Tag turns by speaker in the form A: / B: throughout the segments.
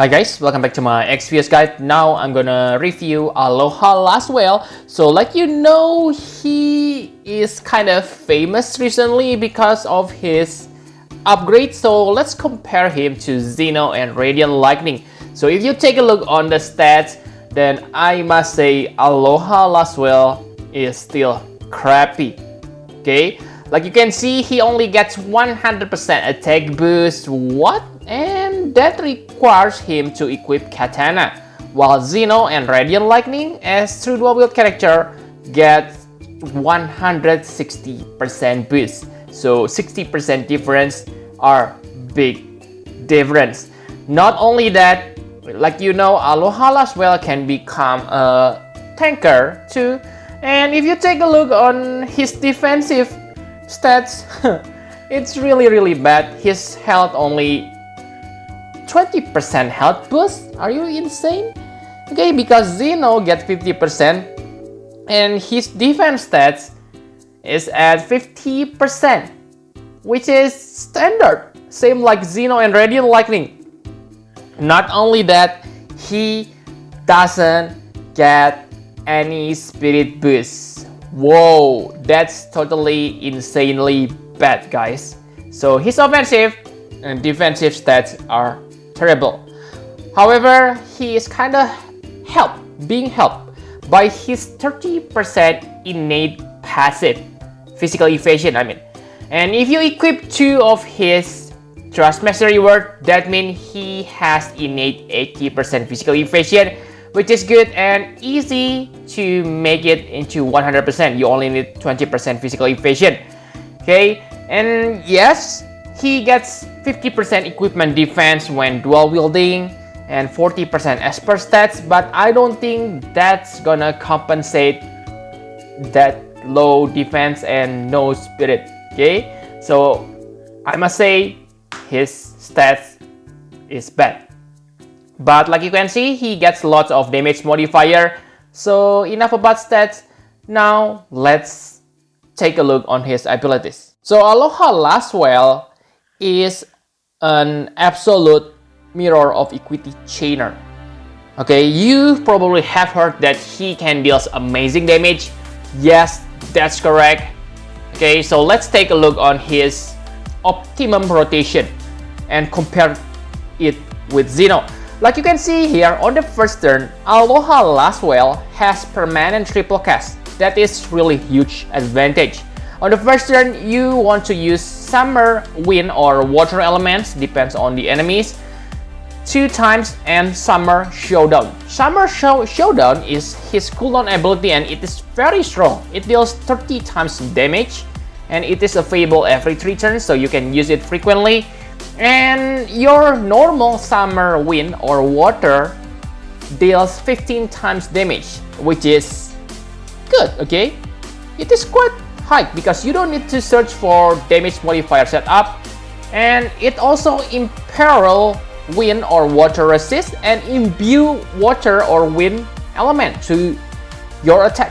A: Hi guys, welcome back to my XPS guide. Now I'm gonna review Aloha Lasswell. So like you know, he is kind of famous recently because of his upgrade. So let's compare him to Xeno and Radiant Lightning. So if you take a look on the stats, then I must say Aloha Lasswell is still crappy. Okay, like you can see, he only gets 100% attack boost. What? And that requires him to equip Katana, while Xeno and Radiant Lightning as true dual wield character get 160% boost. So 60% difference are big difference. Not only that, like you know, Aloha Lasswell can become a tanker too. And if you take a look on his defensive stats, it's really bad. His health only 20% health boost. Are you insane? Okay, because Xeno gets 50% and his defense stats is at 50%, which is standard, same like Xeno and Radiant Lightning. Not only that, he doesn't get any spirit boost. Whoa, that's totally insanely bad, guys. So his offensive and defensive stats are terrible. However, he is kind of being helped by his 30% innate passive physical evasion, and if you equip 2 of his Trust Mastery Word, that means he has innate 80% physical evasion, which is good and easy to make it into 100%. You only need 20% physical evasion. Okay, and yes, he gets 50% equipment defense when dual wielding and 40% Esper stats, but I don't think that's gonna compensate that low defense and no spirit. Okay, so I must say his stats is bad. But like you can see, he gets lots of damage modifier. So enough about stats. Now let's take a look on his abilities. So Aloha Lasswell is an absolute mirror of equity chainer. Okay, you probably have heard that he can deal amazing damage. Yes, that's correct. Okay, so let's take a look on his optimum rotation and compare it with Xeno. Like you can see here, on the first turn, Aloha Lasswell has permanent triple cast. That is really huge advantage. On the first turn, you want to use Summer, Wind, or Water elements, depends on the enemies, 2 times, and Summer Showdown. Summer Showdown is his cooldown ability and it is very strong. It deals 30 times damage and it is available every 3 turns, so you can use it frequently. And your normal Summer, Wind, or Water deals 15 times damage, which is good, okay? It is quite high because you don't need to search for damage modifier setup, and it also imperil wind or water resist and imbue water or wind element to your attack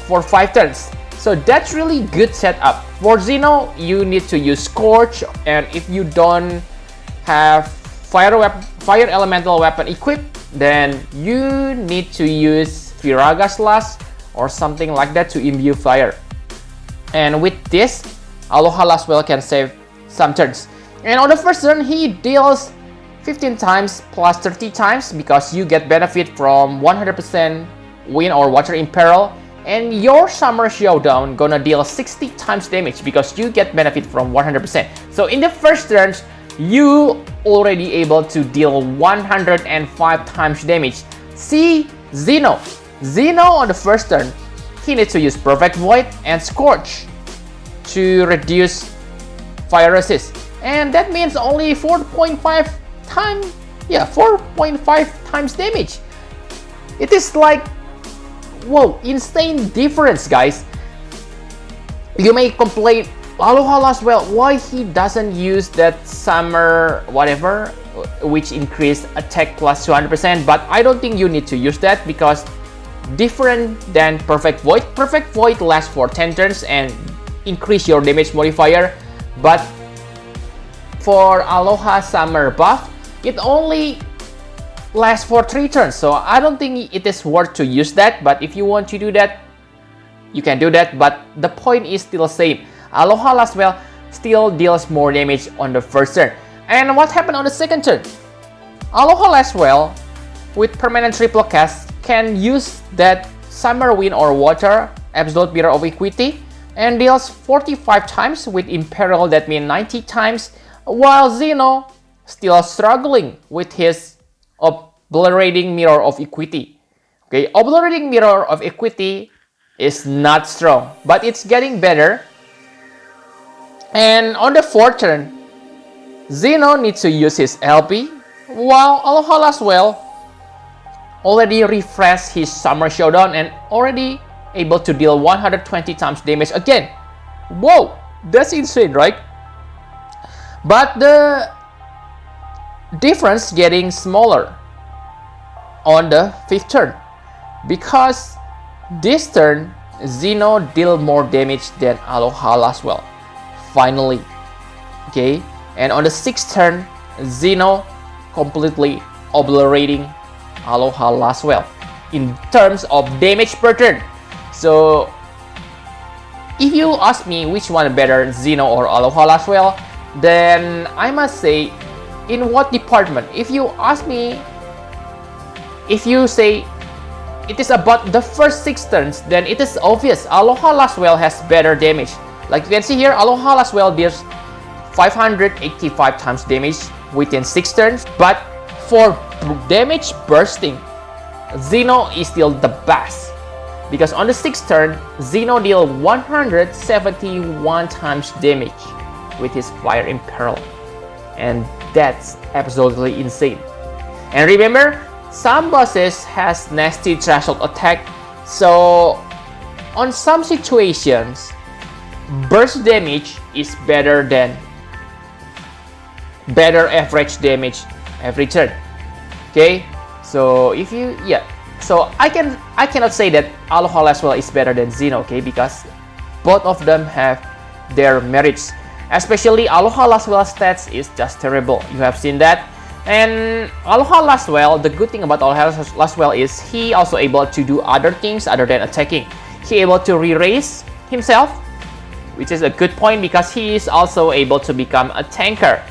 A: for 5 turns. So that's really good setup. For Xeno, you need to use Scorch, and if you don't have fire elemental weapon equipped, then you need to use Viraga Slash or something like that to imbue fire. And with this, Aloha Lasswell can save some turns. And on the first turn, he deals 15 times plus 30 times because you get benefit from 100% wind or water imperil. And your Summer Showdown gonna deal 60 times damage because you get benefit from 100%. So in the first turns, you already able to deal 105 times damage. See Xeno. Xeno on the first turn, he needs to use Perfect Void and Scorch to reduce fire resist, and that means only 4.5 times damage. It is like, whoa, insane difference, guys. You may complain, Aloha Lasswell, why he doesn't use that Summer whatever, which increased attack plus 200%, but I don't think you need to use that because different than Perfect Void. Perfect Void lasts for 10 turns and increase your damage modifier, but for Aloha Summer buff, it only lasts for 3 turns, so I don't think it is worth to use that. But if you want to do that, you can do that. But the point is still same. Aloha Lasswell still deals more damage on the first turn. And what happened on the second turn? Aloha Lasswell with permanent triple cast can use that Summer Wind or Water Absolute Mirror of Equity and deals 45 times with Imperil, that means 90 times, while Zeno still struggling with his Obliterating Mirror of Equity. Okay, Obliterating Mirror of Equity is not strong, but it's getting better. And on the fourth turn, Zeno needs to use his LP, while Aloha Lasswell already refreshed his Summer Showdown and already able to deal 120 times damage again. Whoa, that's insane, right? But the difference getting smaller on the fifth turn, because this turn Zeno deal more damage than Aloha Lasswell. Finally, okay, and on the sixth turn, Zeno completely obliterating Aloha Lasswell in terms of damage per turn. So, if you ask me which one better, Zeno or Aloha Lasswell, then I must say, in what department? If you ask me, if you say it is about the first 6 turns, then it is obvious Aloha Lasswell has better damage. Like you can see here, Aloha Lasswell deals 585 times damage within 6 turns, but for damage bursting, Zeno is still the best, because on the 6th turn, Zeno deal 171 times damage with his Fire Imperil, and that's absolutely insane. And remember, some bosses has nasty threshold attack, so on some situations, burst damage is better average damage every turn. Okay, so if you so I cannot say that Aloha Lasswell is better than Zeno, okay, because both of them have their merits. Especially Aloha Lasswell stats is just terrible. You have seen that. And Aloha Lasswell, the good thing about Aloha Lasswell is he also able to do other things other than attacking. He able to re-raise himself, which is a good point because he is also able to become a tanker.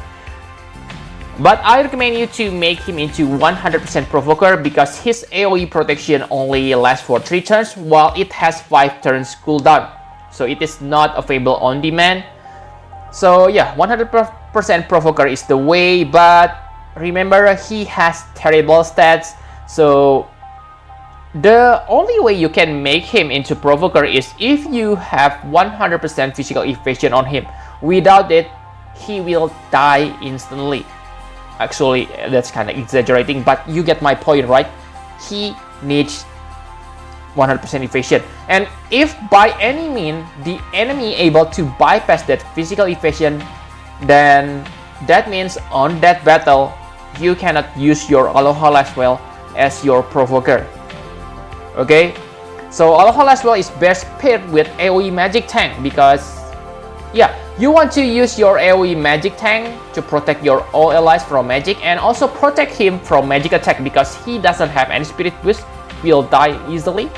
A: But I recommend you to make him into 100% Provoker because his AoE protection only lasts for 3 turns while it has 5 turns cooldown. So it is not available on demand. So yeah, 100% Provoker is the way, but remember he has terrible stats. So the only way you can make him into Provoker is if you have 100% physical evasion on him. Without it, he will die instantly. Actually, that's kind of exaggerating, but you get my point, right? He needs 100% evasion. And if by any means the enemy able to bypass that physical evasion, then that means on that battle, you cannot use your Aloha Lasswell as your Provoker. Okay? So Aloha Lasswell is best paired with AoE Magic Tank because, yeah, you want to use your AoE Magic Tank to protect your all allies from magic and also protect him from magic attack because he doesn't have any spirit boost, will die easily.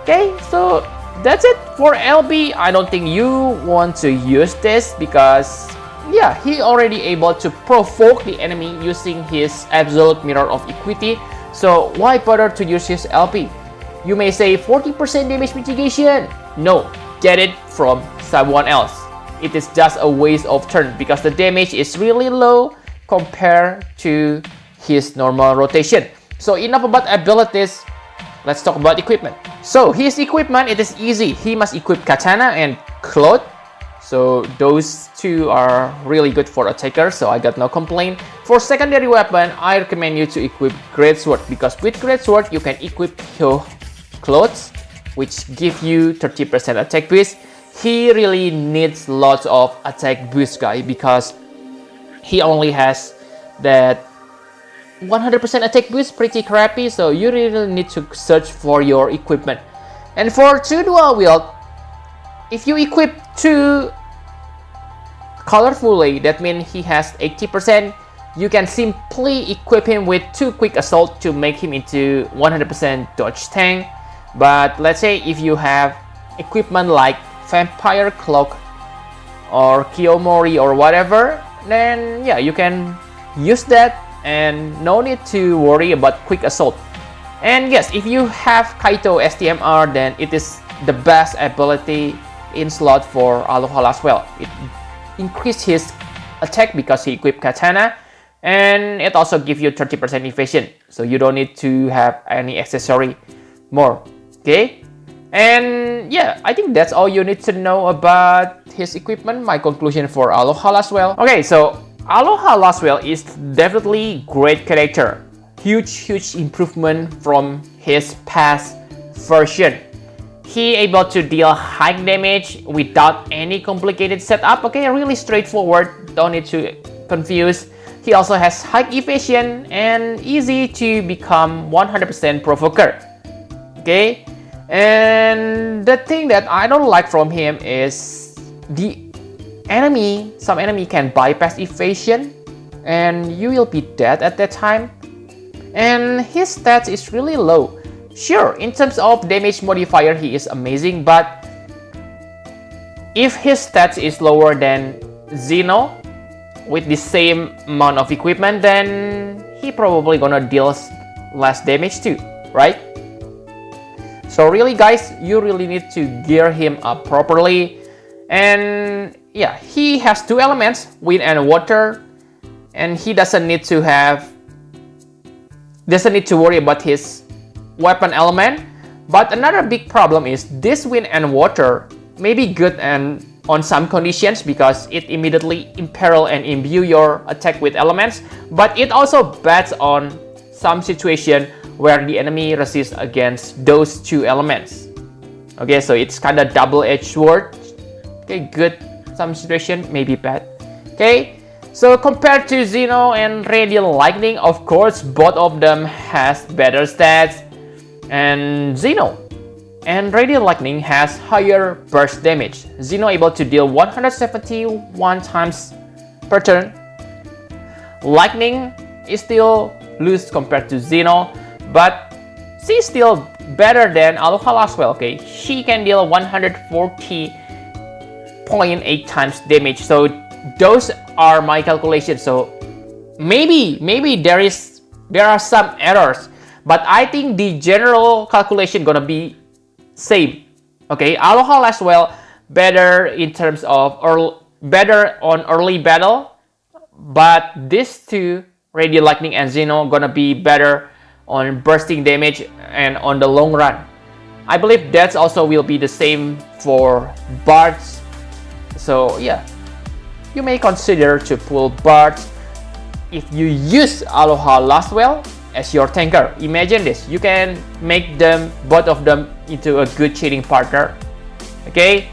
A: Okay, so that's it for LB. I don't think you want to use this because, yeah, he already able to provoke the enemy using his Absolute Mirror of Equity. So why bother to use his LP? You may say 40% damage mitigation. No, get it from someone else. It is just a waste of turn because the damage is really low compared to his normal rotation. So enough about abilities, let's talk about equipment. So his equipment, it is easy. He must equip Katana and Cloth. So those two are really good for attackers, so I got no complaint. For secondary weapon, I recommend you to equip Greatsword because with Greatsword you can equip your Clothes, which give you 30% attack boost. He really needs lots of attack boost, guy, because he only has that 100% attack boost, pretty crappy, so you really need to search for your equipment. And for 2 dual wield, if you equip 2 colorfully, that means he has 80% you can simply equip him with 2 quick assault to make him into 100% dodge tank. But let's say if you have equipment like Vampire Cloak or Kiyomori or whatever, then yeah, you can use that and no need to worry about quick assault. And yes, if you have Kaito STMR, then it is the best ability in slot for Aloha Lasswell. It increased his attack because he equipped Katana, and it also gives you 30% evasion, so you don't need to have any accessory more. Okay, and yeah, I think that's all you need to know about his equipment. My conclusion for Aloha Lasswell. Okay, so Aloha Lasswell is definitely great character. Huge improvement from his past version. He able to deal high damage without any complicated setup. Okay, really straightforward, don't need to confuse. He also has high evasion and easy to become 100% provoker. Okay, and the thing that I don't like from him is some enemy can bypass evasion and you will be dead at that time. And his stats is really low. Sure, in terms of damage modifier, he is amazing, but if his stats is lower than Zeno with the same amount of equipment, then he probably gonna deal less damage too, right? So really guys, you really need to gear him up properly. And yeah, he has 2 elements, wind and water, and he doesn't need to worry about his weapon element. But another big problem is this wind and water may be good and on some conditions because it immediately imperil and imbue your attack with elements, but it also bad on some situation where the enemy resists against those 2 elements. Okay, so it's kind of double-edged sword. Okay, good some situation, maybe bad. Okay, so compared to Zeno and Radiant Lightning, of course both of them has better stats, and Zeno and Radiant Lightning has higher burst damage. Zeno able to deal 171 times per turn. Lightning is still loose compared to Zeno, but she's still better than Aloha Lasswell. Okay, she can deal 140.8 times damage. So those are my calculations. So maybe there are some errors, but I think the general calculation gonna be same. Okay, Aloha Lasswell better in terms of better on early battle, but these 2, Radiant Lightning and Zeno, gonna be better on bursting damage and on the long run. I believe that also will be the same for Bards. So yeah, you may consider to pull Bards if you use Aloha Lasswell as your tanker. Imagine this, you can make both of them into a good cheating partner. Okay,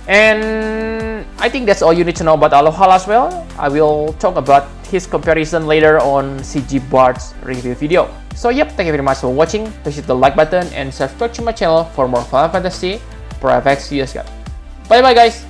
A: and I think that's all you need to know about Aloha Lasswell. I will talk about his comparison later on CG Bards review video. So yep, thank you very much for watching. Please hit the like button and subscribe to my channel for more Final Fantasy Private Videos. Bye bye guys.